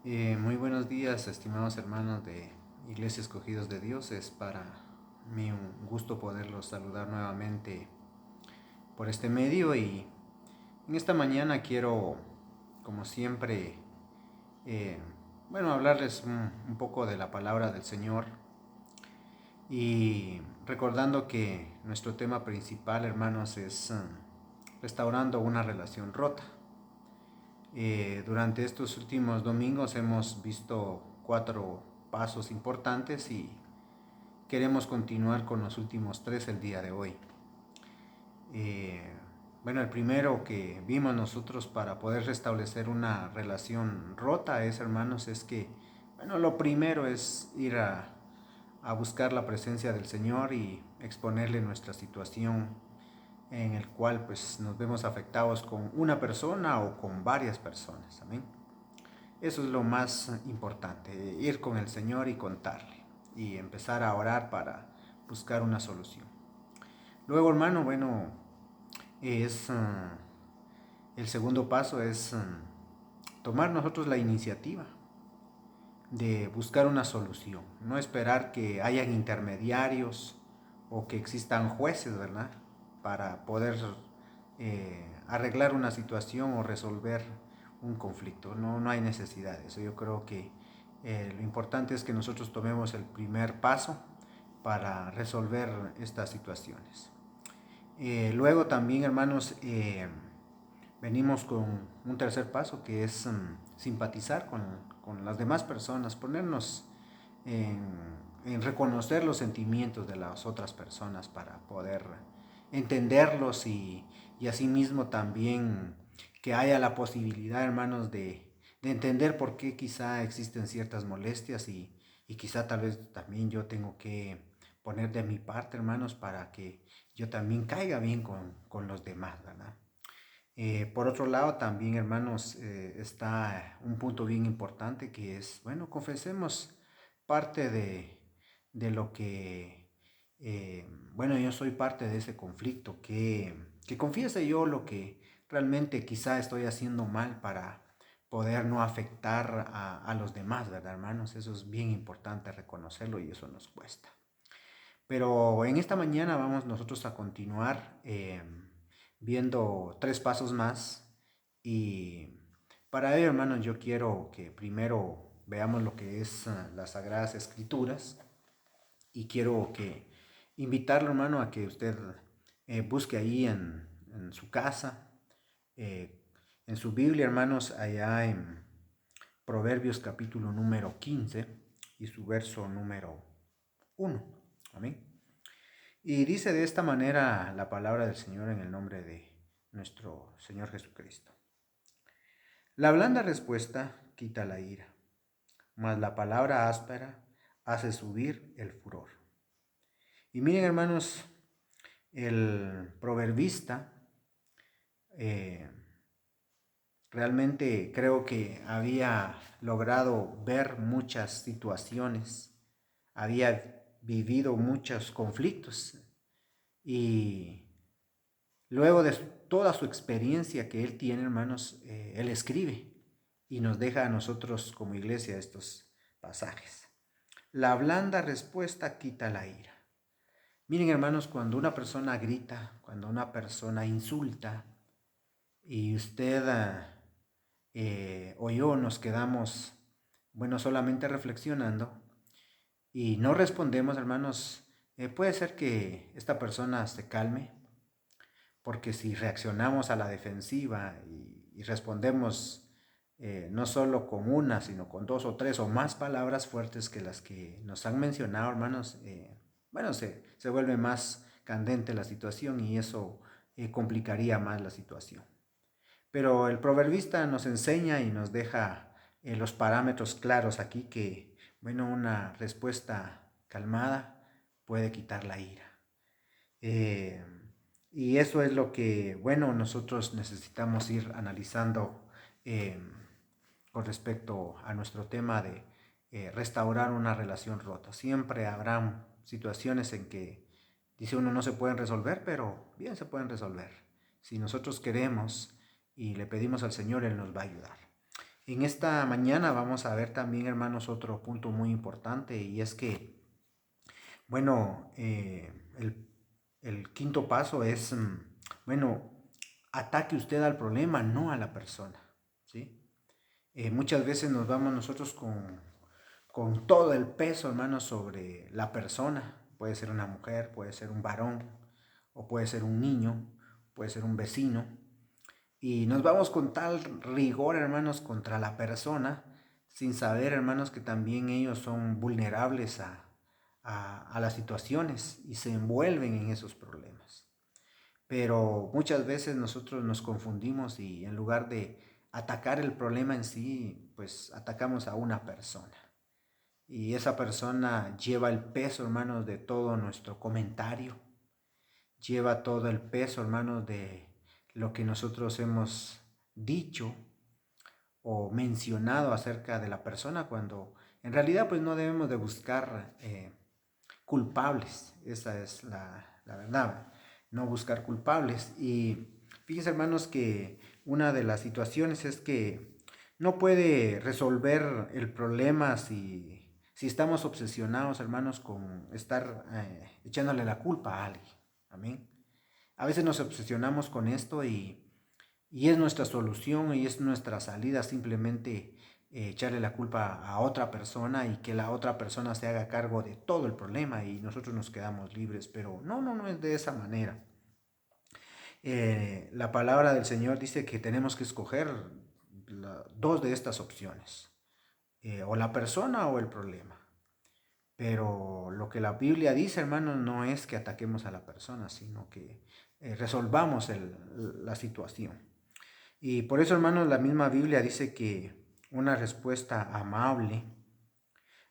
Muy buenos días, estimados hermanos de Iglesia Escogidos de Dios. Es para mí un gusto poderlos saludar nuevamente por este medio y en esta mañana quiero, como siempre, eh, hablarles un poco de la palabra del Señor y recordando que nuestro tema principal, hermanos, es restaurando una relación rota. Durante estos últimos domingos hemos visto 4 pasos importantes y queremos continuar con los últimos 3 el día de hoy. Eh, el primero que vimos nosotros para poder restablecer una relación rota hermanos, es que, lo primero es ir a buscar la presencia del Señor y exponerle nuestra situación en el cual pues nos vemos afectados con una persona o con varias personas. Amén. Eso es lo más importante, ir con el Señor y contarle y empezar a orar para buscar una solución. Luego, hermano, es el segundo paso es tomar nosotros la iniciativa de buscar una solución, no esperar que hayan intermediarios o que existan jueces, ¿verdad? Para poder arreglar una situación o resolver un conflicto. No, no hay necesidad de eso. Yo creo que lo importante es que nosotros tomemos el primer paso para resolver estas situaciones. Luego también, hermanos, venimos con un tercer paso que es simpatizar con las demás personas, ponernos en, en reconocer los sentimientos de las otras personas para poder entenderlos y asimismo también que haya la posibilidad, hermanos, de entender por qué quizá existen ciertas molestias y quizá tal vez también yo tengo que poner de mi parte, hermanos, para que yo también caiga bien con los demás, ¿verdad? Por otro lado, también, hermanos, está un punto bien importante que es, confesemos parte de lo que, yo soy parte de ese conflicto, que confiese yo lo que realmente quizá estoy haciendo mal para poder no afectar a los demás, ¿verdad, hermanos? Eso es bien importante reconocerlo y eso nos cuesta. Pero en esta mañana vamos nosotros a continuar viendo 3 pasos más y para ello, hermanos, yo quiero que primero veamos lo que es las Sagradas Escrituras y quiero que invitarlo, hermano, a que usted busque ahí en su casa, eh, en su Biblia, hermanos, allá en Proverbios capítulo número 15 y su verso número 1. Amén. Y dice de esta manera la palabra del Señor en el nombre de nuestro Señor Jesucristo. La blanda respuesta quita la ira, mas la palabra áspera hace subir el furor. Y miren, hermanos, el proverbista eh, realmente creo que había logrado ver muchas situaciones, había vivido muchos conflictos y luego de toda su experiencia que él tiene, hermanos, él escribe y nos deja a nosotros como iglesia estos pasajes. La blanda respuesta quita la ira. Miren, hermanos, cuando una persona grita, cuando una persona insulta y usted o yo nos quedamos, solamente reflexionando y no respondemos, hermanos, puede ser que esta persona se calme, porque si reaccionamos a la defensiva y respondemos no solo con una, sino con 2 o 3 o más palabras fuertes que las que nos han mencionado, hermanos, se vuelve más candente la situación y eso complicaría más la situación. Pero el proverbista nos enseña y nos deja los parámetros claros aquí que, una respuesta calmada puede quitar la ira. Eh, y eso es lo que, nosotros necesitamos ir analizando eh, con respecto a nuestro tema de restaurar una relación rota. Siempre habrá situaciones en que, dice uno, no se pueden resolver, pero bien se pueden resolver. Si nosotros queremos y le pedimos al Señor, Él nos va a ayudar. En esta mañana vamos a ver también, hermanos, otro punto muy importante y es que, bueno, el quinto paso es, bueno, ataque usted al problema, no a la persona, ¿sí? Muchas veces nos vamos nosotros con todo el peso, hermanos, sobre la persona. Puede ser una mujer, puede ser un varón, o puede ser un niño, puede ser un vecino. Y nos vamos con tal rigor, hermanos, contra la persona, sin saber, hermanos, que también ellos son vulnerables a las situaciones y se envuelven en esos problemas. Pero muchas veces nosotros nos confundimos y en lugar de atacar el problema en sí, pues atacamos a una persona. Y esa persona lleva el peso, hermanos, de todo nuestro comentario, lleva todo el peso, hermanos, de lo que nosotros hemos dicho o mencionado acerca de la persona, cuando en realidad pues no debemos de buscar culpables. Esa es la verdad, no buscar culpables. Y fíjense, hermanos, que una de las situaciones es que no puede resolver el problema si estamos obsesionados, hermanos, con estar echándole la culpa a alguien. Amén. A veces nos obsesionamos con esto y es nuestra solución y es nuestra salida simplemente echarle la culpa a otra persona y que la otra persona se haga cargo de todo el problema y nosotros nos quedamos libres. Pero no es de esa manera. La palabra del Señor dice que tenemos que escoger dos de estas opciones, o la persona o el problema. Pero lo que la Biblia dice, hermanos, no es que ataquemos a la persona, sino que resolvamos la situación. Y por eso, hermanos, la misma Biblia dice que una respuesta amable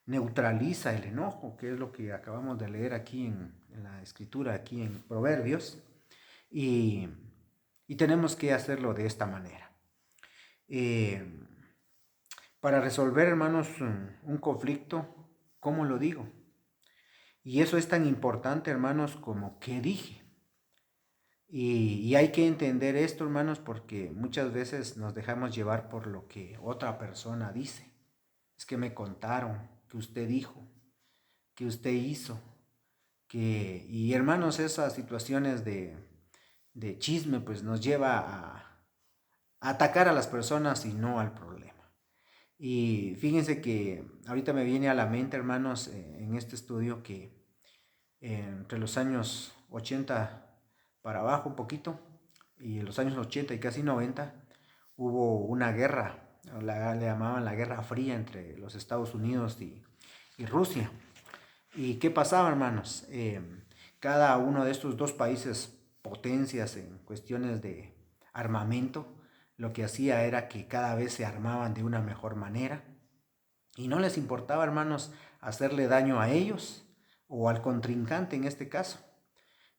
neutraliza el enojo, que es lo que acabamos de leer aquí en la escritura, aquí en Proverbios, y, y tenemos que hacerlo de esta manera. Eh, para resolver, hermanos, un conflicto, ¿cómo lo digo? Y eso es tan importante, hermanos, como qué dije. Y hay que entender esto, hermanos, porque muchas veces nos dejamos llevar por lo que otra persona dice. Es que me contaron, que usted dijo, que usted hizo, y hermanos, esas situaciones de chisme, pues nos lleva a atacar a las personas y no al problema. Y fíjense que ahorita me viene a la mente, hermanos, en este estudio que entre los años 80 para abajo un poquito, y en los años 80 y casi 90, hubo una guerra, le llamaban la Guerra Fría entre los Estados Unidos y Rusia. ¿Y qué pasaba, hermanos? Cada uno de estos dos países potencias en cuestiones de armamento, lo que hacía era que cada vez se armaban de una mejor manera y no les importaba, hermanos, hacerle daño a ellos o al contrincante en este caso.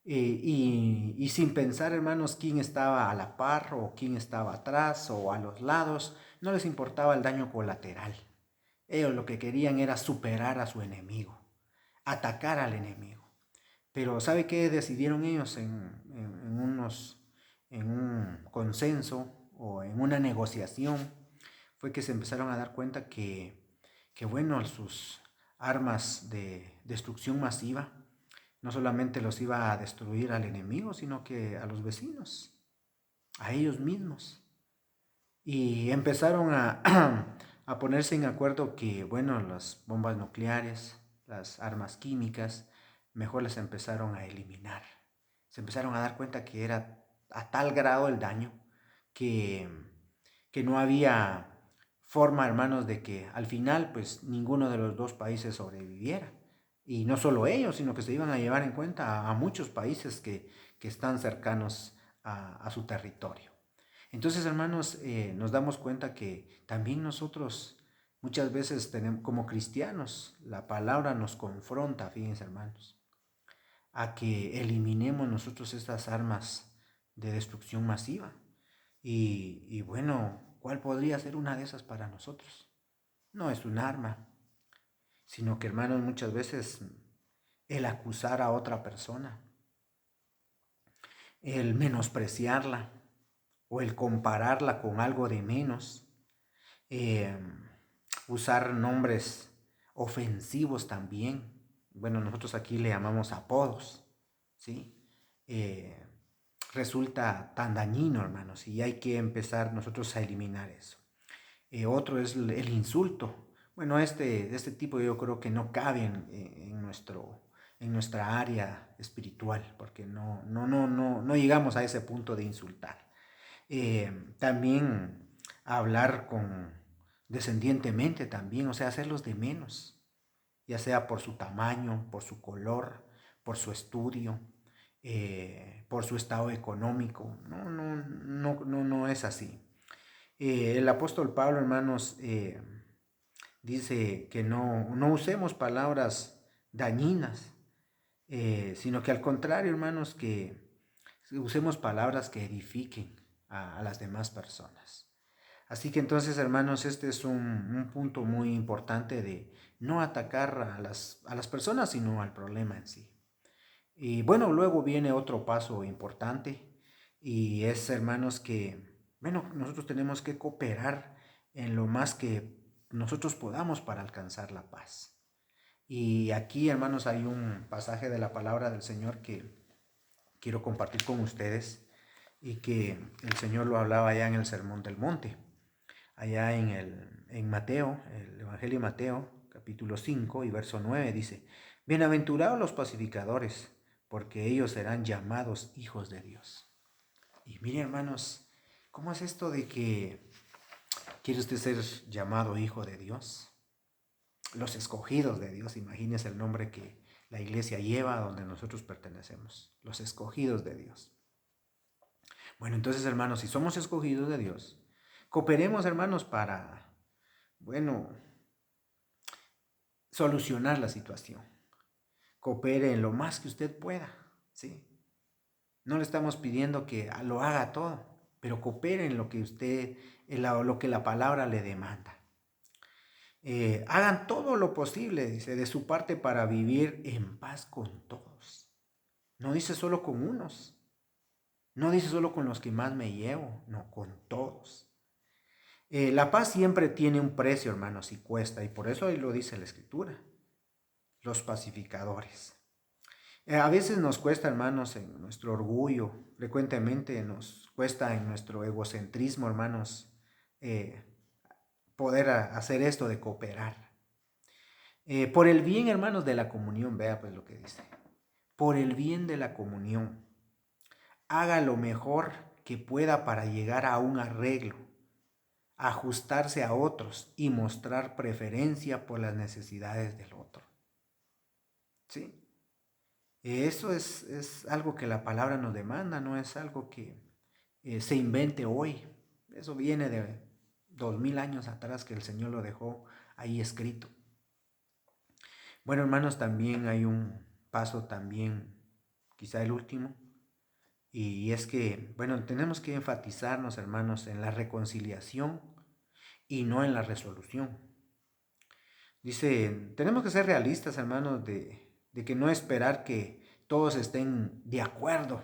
Y sin pensar, hermanos, quién estaba a la par o quién estaba atrás o a los lados, no les importaba el daño colateral. Ellos lo que querían era superar a su enemigo, atacar al enemigo. Pero ¿sabe qué decidieron ellos en un consenso o en una negociación? Fue que se empezaron a dar cuenta que bueno, sus armas de destrucción masiva no solamente los iba a destruir al enemigo, sino que a los vecinos, a ellos mismos. Y empezaron a ponerse en acuerdo que, bueno, las bombas nucleares, las armas químicas, mejor las empezaron a eliminar. Se empezaron a dar cuenta que era a tal grado el daño que, que no había forma, hermanos, de que al final pues ninguno de los dos países sobreviviera. Y no solo ellos, sino que se iban a llevar en cuenta a muchos países que están cercanos a su territorio. Entonces, hermanos, nos damos cuenta que también nosotros muchas veces tenemos, como cristianos, la palabra nos confronta, fíjense, hermanos, a que eliminemos nosotros estas armas de destrucción masiva. Y bueno, ¿cuál podría ser una de esas para nosotros? No es un arma, sino que, hermanos, muchas veces el acusar a otra persona, el menospreciarla o el compararla con algo de menos, eh, usar nombres ofensivos también. Bueno, nosotros aquí le llamamos apodos, ¿sí? Eh, Resulta tan dañino, hermanos, y hay que empezar nosotros a eliminar eso. Otro es el insulto. Bueno, este tipo yo creo que no cabe en nuestra área espiritual, porque no llegamos a ese punto de insultar. También hablar con descendientemente también, o sea, hacerlos de menos, ya sea por su tamaño, por su color, por su estudio, por su estado económico. No es así. El apóstol Pablo, hermanos, dice que no usemos palabras dañinas, sino que al contrario, hermanos, que usemos palabras que edifiquen a las demás personas. Así que entonces, hermanos, este es un punto muy importante de no atacar a las personas, sino al problema en sí. Y bueno, luego viene otro paso importante y es, hermanos, que, bueno, nosotros tenemos que cooperar en lo más que nosotros podamos para alcanzar la paz. Y aquí, hermanos, hay un pasaje de la palabra del Señor que quiero compartir con ustedes y que el Señor lo hablaba allá en el Sermón del Monte, allá en Mateo, el Evangelio de Mateo, capítulo 5 y verso 9 dice: bienaventurados los pacificadores, porque ellos serán llamados hijos de Dios. Y miren, hermanos, ¿cómo es esto de que quiere usted ser llamado hijo de Dios? Los escogidos de Dios, imagínese el nombre que la iglesia lleva a donde nosotros pertenecemos, los escogidos de Dios. Bueno, entonces, hermanos, si somos escogidos de Dios, cooperemos, hermanos, para, bueno, solucionar la situación. Coopere en lo más que usted pueda, ¿sí? No le estamos pidiendo que lo haga todo, pero coopere en lo que usted, en lo que la palabra le demanda. Hagan todo lo posible, dice, de su parte para vivir en paz con todos. No dice solo con unos, no dice solo con los que más me llevo, no, con todos. La paz siempre tiene un precio, hermanos, y cuesta, y por eso ahí lo dice la Escritura, los pacificadores. A veces nos cuesta, hermanos, en nuestro orgullo, frecuentemente nos cuesta en nuestro egocentrismo, hermanos, eh, poder hacer esto de cooperar. Por el bien, hermanos, de la comunión, vea pues lo que dice. Por el bien de la comunión, haga lo mejor que pueda para llegar a un arreglo, ajustarse a otros y mostrar preferencia por las necesidades del otro. ¿Sí? Eso es algo que la palabra nos demanda, no es algo que se invente hoy. Eso viene de 2000 años atrás que el Señor lo dejó ahí escrito. Bueno, hermanos, también hay un paso también, quizá el último, y es que, bueno, tenemos que enfatizarnos, hermanos, en la reconciliación y no en la resolución. Dice, tenemos que ser realistas, hermanos, de que no esperar que todos estén de acuerdo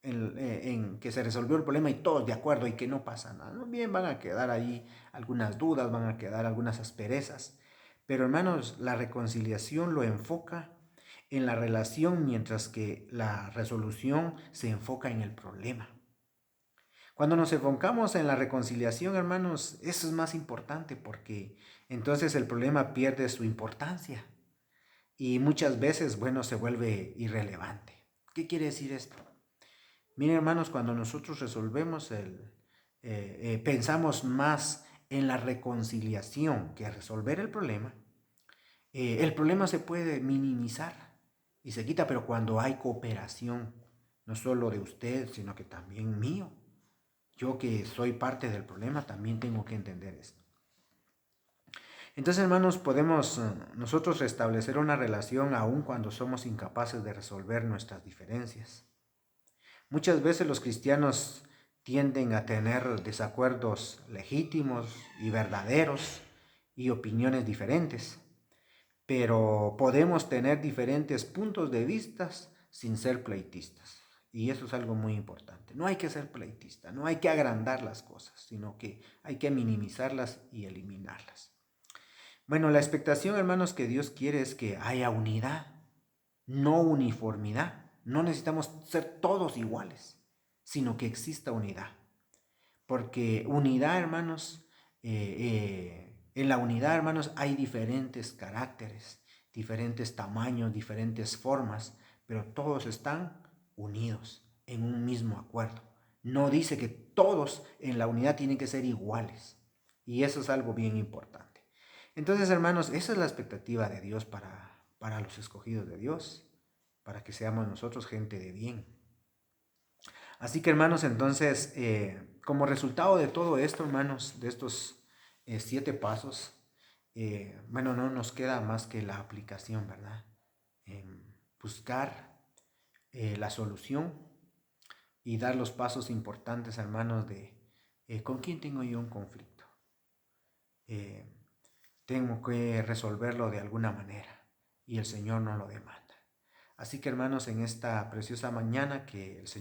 en que se resolvió el problema y todos de acuerdo y que no pasa nada. ¿No? Bien, van a quedar ahí algunas dudas, van a quedar algunas asperezas. Pero hermanos, la reconciliación lo enfoca en la relación mientras que la resolución se enfoca en el problema. Cuando nos enfocamos en la reconciliación, hermanos, eso es más importante porque entonces el problema pierde su importancia y muchas veces, bueno, se vuelve irrelevante. ¿Qué quiere decir esto? Miren, hermanos, cuando nosotros resolvemos pensamos más en la reconciliación que resolver el problema se puede minimizar y se quita, pero cuando hay cooperación, no solo de usted, sino que también mío, yo que soy parte del problema, también tengo que entender esto. Entonces, hermanos, podemos nosotros restablecer una relación aun cuando somos incapaces de resolver nuestras diferencias. Muchas veces los cristianos tienden a tener desacuerdos legítimos y verdaderos y opiniones diferentes, pero podemos tener diferentes puntos de vista sin ser pleitistas. Y eso es algo muy importante. No hay que ser pleitista, no hay que agrandar las cosas, sino que hay que minimizarlas y eliminarlas. Bueno, la expectación, hermanos, que Dios quiere es que haya unidad, no uniformidad. No necesitamos ser todos iguales, sino que exista unidad. Porque unidad, hermanos, en la unidad, hermanos, hay diferentes caracteres, diferentes tamaños, diferentes formas, pero todos están unidos en un mismo acuerdo. No dice que todos en la unidad tienen que ser iguales. Y eso es algo bien importante. Entonces, hermanos, esa es la expectativa de Dios para los escogidos de Dios, para que seamos nosotros gente de bien. Así que hermanos, entonces, como resultado de todo esto, hermanos, de estos 7 pasos, bueno, no nos queda más que la aplicación, ¿verdad? Buscar la solución y dar los pasos importantes, hermanos, de con quién tengo yo un conflicto. Eh, Tengo que resolverlo de alguna manera y el Señor no lo demanda. Así que hermanos, en esta preciosa mañana que el Señor